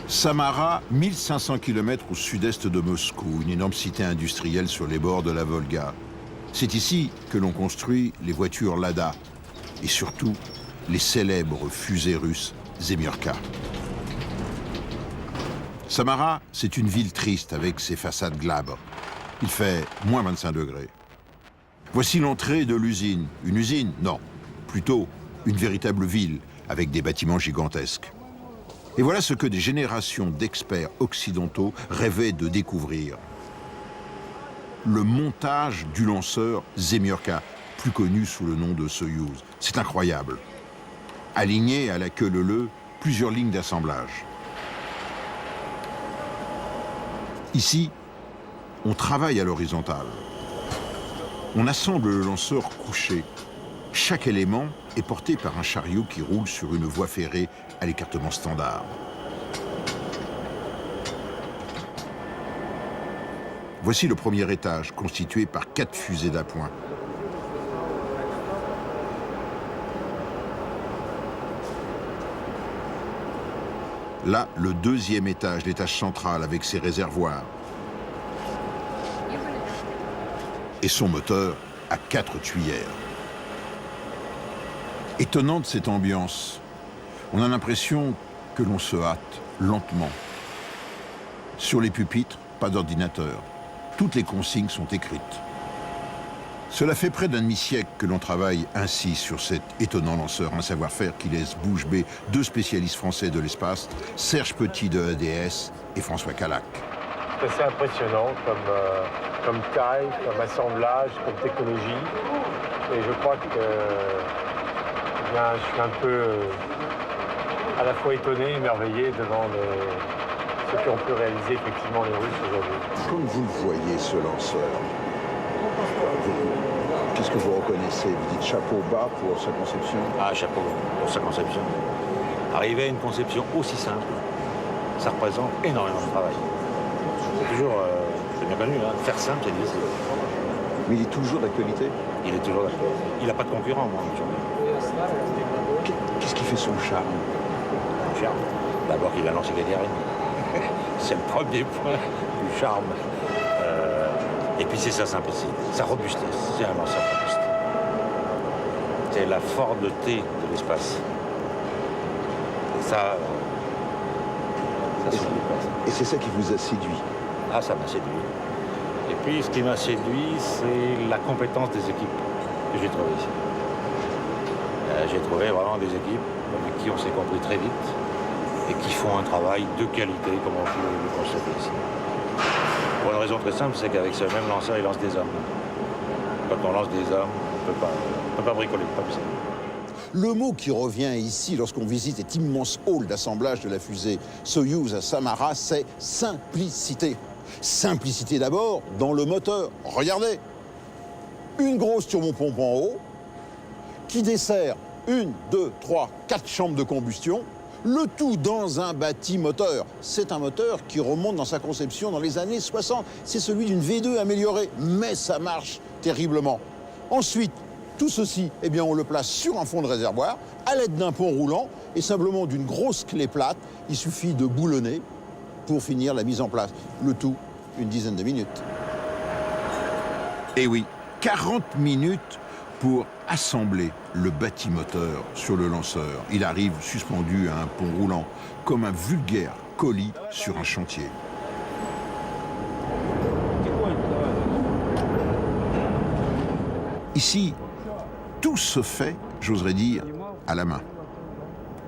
Samara, 1500 km au sud-est de Moscou, une énorme cité industrielle sur les bords de la Volga. C'est ici que l'on construit les voitures Lada et surtout les célèbres fusées russes Zemyurka. Samara, c'est une ville triste avec ses façades glabres. Il fait moins 25 degrés. Voici l'entrée de l'usine. Une usine? Non, plutôt une véritable ville avec des bâtiments gigantesques. Et voilà ce que des générations d'experts occidentaux rêvaient de découvrir. Le montage du lanceur Zemyurka, plus connu sous le nom de Soyouz. C'est incroyable. Alignées à la queue leu-leu, plusieurs lignes d'assemblage. Ici, on travaille à l'horizontale. On assemble le lanceur couché. Chaque élément est porté par un chariot qui roule sur une voie ferrée à l'écartement standard. Voici le premier étage, constitué par 4 fusées d'appoint. Là, le deuxième étage, l'étage central, avec ses réservoirs. Et son moteur à 4 tuyères. Étonnante cette ambiance. On a l'impression que l'on se hâte lentement. Sur les pupitres, pas d'ordinateur. Toutes les consignes sont écrites. Cela fait près d'un demi-siècle que l'on travaille ainsi sur cet étonnant lanceur, un savoir-faire qui laisse bouche bée 2 spécialistes français de l'espace, Serge Petit de EDS et François Calac. C'est assez impressionnant comme taille, comme assemblage, comme technologie. Et je crois que je suis un peu à la fois étonné, émerveillé devant ce qu'ont pu réaliser effectivement les Russes aujourd'hui. Comme vous le voyez, ce lanceur, qu'est-ce que vous reconnaissez? Vous dites chapeau bas pour sa conception? Ah, chapeau pour sa conception. Arriver à une conception aussi simple, ça représente énormément de travail. C'est toujours, c'est bien connu, hein, faire simple, c'est difficile. Mais il est toujours d'actualité? Il est toujours d'actualité. Il n'a pas de concurrent, moi, aujourd'hui. Qu'est-ce qui fait son charme? Son charme? D'abord qu'il a lancé Gagarine. C'est le premier point du charme. Et puis c'est sa simplicité, sa robustesse. C'est un lanceur robuste. C'est la Ford-T de l'espace. Et ça Et c'est ça qui vous a séduit? Ah, ça m'a séduit. Et puis ce qui m'a séduit, c'est la compétence des équipes que j'ai trouvées ici. J'ai trouvé vraiment des équipes avec qui on s'est compris très vite et qui font un travail de qualité comme on peut le constater ici. Pour une raison très simple, c'est qu'avec ce même lanceur, il lance des hommes. Quand on lance des hommes, on ne peut pas bricoler comme ça. Le mot qui revient ici lorsqu'on visite cet immense hall d'assemblage de la fusée Soyouz à Samara, c'est simplicité. Simplicité d'abord dans le moteur. Regardez, une grosse turbopompe en haut qui dessert 1, 2, 3, 4 chambres de combustion, le tout dans un bâtimoteur. C'est un moteur qui remonte dans sa conception dans les années 60. C'est celui d'une V2 améliorée, mais ça marche terriblement. Ensuite, tout ceci, eh bien, on le place sur un fond de réservoir à l'aide d'un pont roulant et simplement d'une grosse clé plate. Il suffit de boulonner pour finir la mise en place. Le tout, une dizaine de minutes. Eh oui, 40 minutes pour assembler le bâtimoteur sur le lanceur. Il arrive suspendu à un pont roulant, comme un vulgaire colis sur un chantier. Ici, tout se fait, j'oserais dire, à la main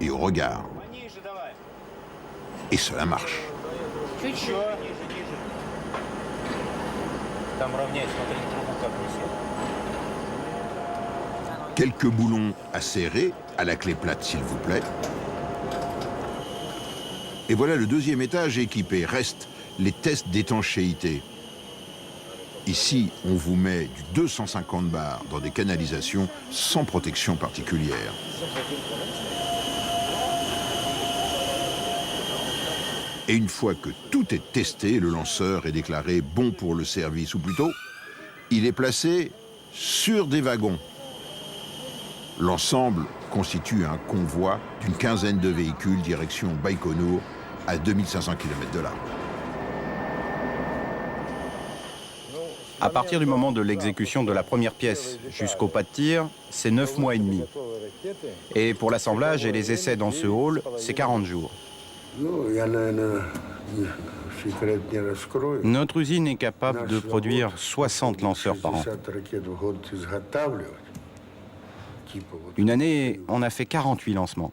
et au regard. Et cela marche. Quelques boulons à serrer, à la clé plate s'il vous plaît. Et voilà le deuxième étage équipé. Restent les tests d'étanchéité. Ici, on vous met du 250 bar dans des canalisations sans protection particulière. Et une fois que tout est testé, le lanceur est déclaré bon pour le service, ou plutôt, il est placé sur des wagons. L'ensemble constitue un convoi d'une quinzaine de véhicules direction Baïkonour, à 2500 km de là. À partir du moment de l'exécution de la première pièce jusqu'au pas de tir, c'est 9 mois et demi. Et pour l'assemblage et les essais dans ce hall, c'est 40 jours. Notre usine est capable de produire 60 lanceurs par an. Une année, on a fait 48 lancements.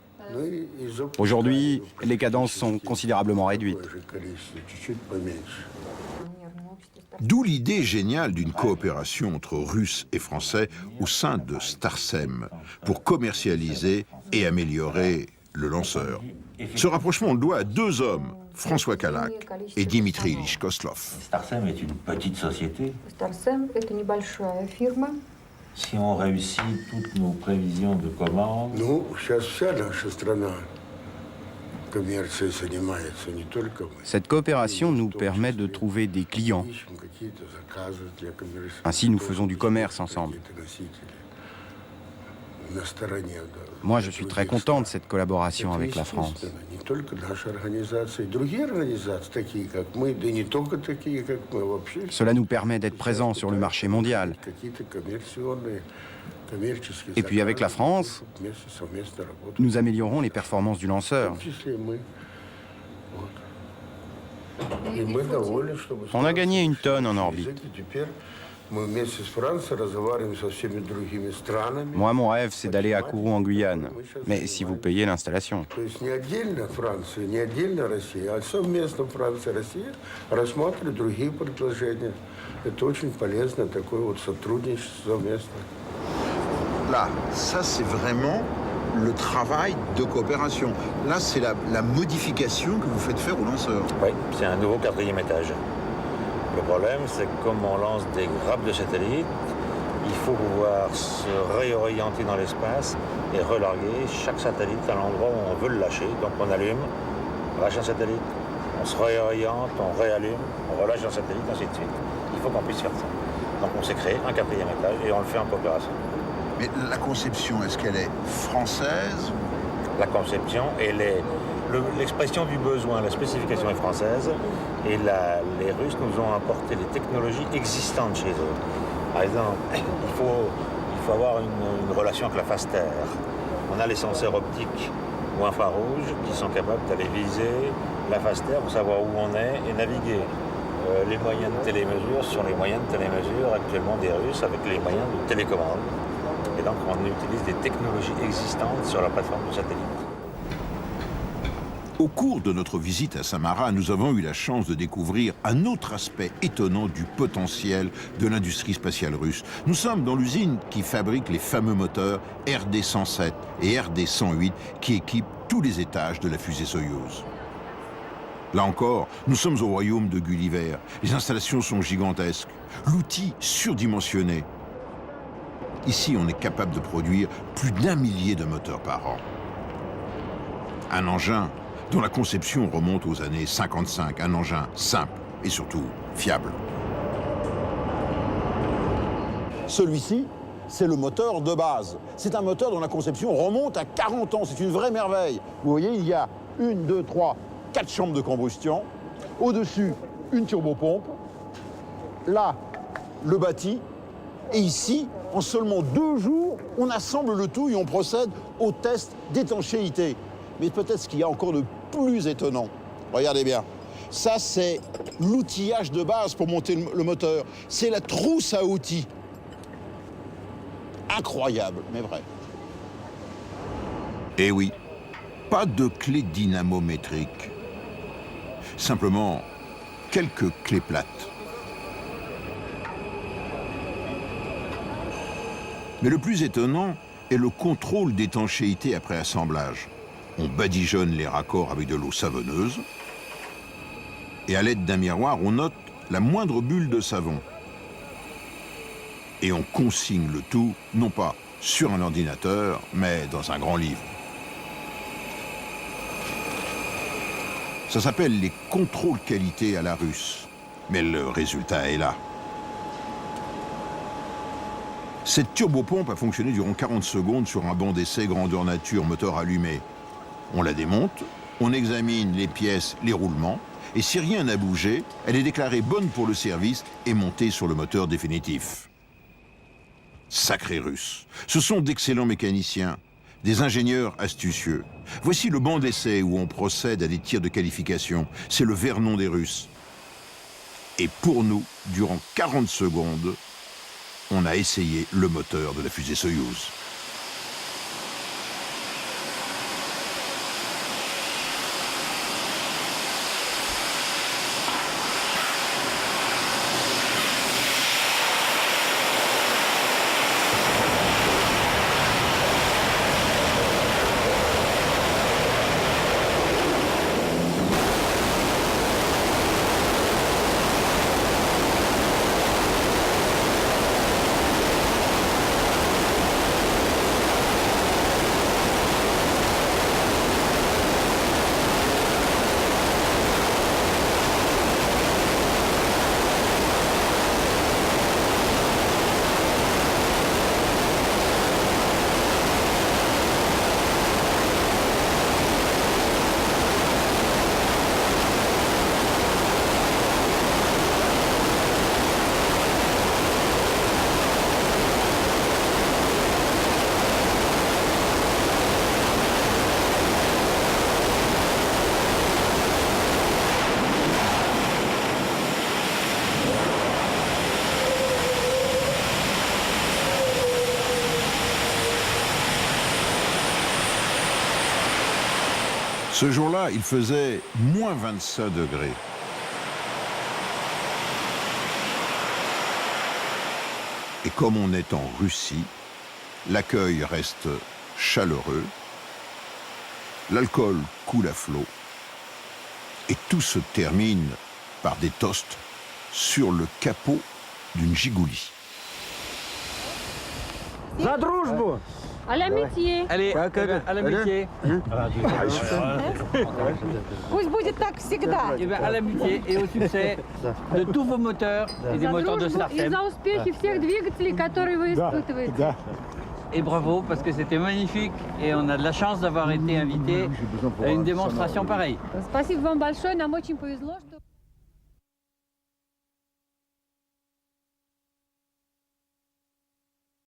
Aujourd'hui, les cadences sont considérablement réduites. D'où l'idée géniale d'une coopération entre Russes et Français au sein de Starsem pour commercialiser et améliorer le lanceur. Ce rapprochement, on le doit à deux hommes, François Kalak et Dimitri Ilyich Kozlov. Starsem est une petite société. Starsem – это небольшая фирма. Si on réussit toutes nos prévisions de commandes, Cette coopération nous permet de trouver des clients. Ainsi, nous faisons du commerce ensemble. Moi, je suis très content de cette collaboration avec la France. Cela nous permet d'être présents sur le marché mondial. Et puis avec la France, nous améliorons les performances du lanceur. On a gagné une tonne en orbite. Moi, mon rêve, c'est d'aller à Kourou en Guyane. Mais si vous payez l'installation. Là, ça c'est vraiment le travail de coopération. Là, c'est la modification que vous faites faire au lanceur. oui, c'est un nouveau quatrième étage. Le problème, c'est que comme on lance des grappes de satellites, il faut pouvoir se réorienter dans l'espace et relarguer chaque satellite à l'endroit où on veut le lâcher. Donc on allume, on lâche un satellite, on se réoriente, on réallume, on relâche un satellite, ainsi de suite. Il faut qu'on puisse faire ça. Donc on s'est créé un quatrième étage et on le fait en coopération. Mais la conception, est-ce qu'elle est française? La conception et l'expression du besoin, la spécification est française et les Russes nous ont apporté les technologies existantes chez eux. Par exemple, il faut avoir une relation avec la phase terre. On a les senseurs optiques ou infrarouges qui sont capables d'aller viser la phase terre pour savoir où on est et naviguer. Les moyens de télémesure sont les moyens de télémesure actuellement des Russes avec les moyens de télécommande. Et donc on utilise des technologies existantes sur la plateforme de satellite. Au cours de notre visite à Samara, nous avons eu la chance de découvrir un autre aspect étonnant du potentiel de l'industrie spatiale russe. Nous sommes dans l'usine qui fabrique les fameux moteurs RD-107 et RD-108 qui équipent tous les étages de la fusée Soyouz. Là encore, nous sommes au royaume de Gulliver. Les installations sont gigantesques, l'outil surdimensionné. Ici, on est capable de produire plus d'1 millier de moteurs par an. Un engin dont la conception remonte aux années 55, un engin simple et surtout fiable. Celui-ci, c'est le moteur de base. C'est un moteur dont la conception remonte à 40 ans. C'est une vraie merveille. Vous voyez, il y a 1, 2, 3, 4 chambres de combustion. Au-dessus, une turbopompe. Là, le bâti. Et ici, en seulement 2 jours, on assemble le tout et on procède au test d'étanchéité. Mais peut-être ce qu'il y a encore de plus étonnant. Regardez bien. Ça, c'est l'outillage de base pour monter le moteur. C'est la trousse à outils. Incroyable, mais vrai. Eh oui, pas de clé dynamométrique. Simplement, quelques clés plates. Mais le plus étonnant est le contrôle d'étanchéité après assemblage. On badigeonne les raccords avec de l'eau savonneuse et à l'aide d'un miroir, on note la moindre bulle de savon. Et on consigne le tout, non pas sur un ordinateur, mais dans un grand livre. Ça s'appelle les contrôles qualité à la russe, mais le résultat est là. Cette turbopompe a fonctionné durant 40 secondes sur un banc d'essai grandeur nature, moteur allumé. On la démonte, On examine les pièces, les roulements, et si rien n'a bougé, elle est déclarée bonne pour le service et montée sur le moteur définitif. Sacrés Russes, ce sont d'excellents mécaniciens, des ingénieurs astucieux. Voici le banc d'essai où on procède à des tirs de qualification. C'est le Vernon des Russes. Et pour nous, durant 40 secondes, on a essayé le moteur de la fusée Soyouz. Ce jour-là, il faisait moins 25 degrés. Et comme on est en Russie, l'accueil reste chaleureux, l'alcool coule à flot, et tout se termine par des toasts sur le capot d'une Жигули. За дружбу! À l'amitié. Allez, à l'amitié. Пусть будет так всегда. Et à l'amitié et au succès de tous vos moteurs et des За moteurs de дружбу и Startem. за успехи всех двигателей, которые вы испытываете. Et bravo parce que c'était magnifique et on a de la chance d'avoir été invité à une démonstration pareille. Спасибо вам большое, нам очень повезло, что...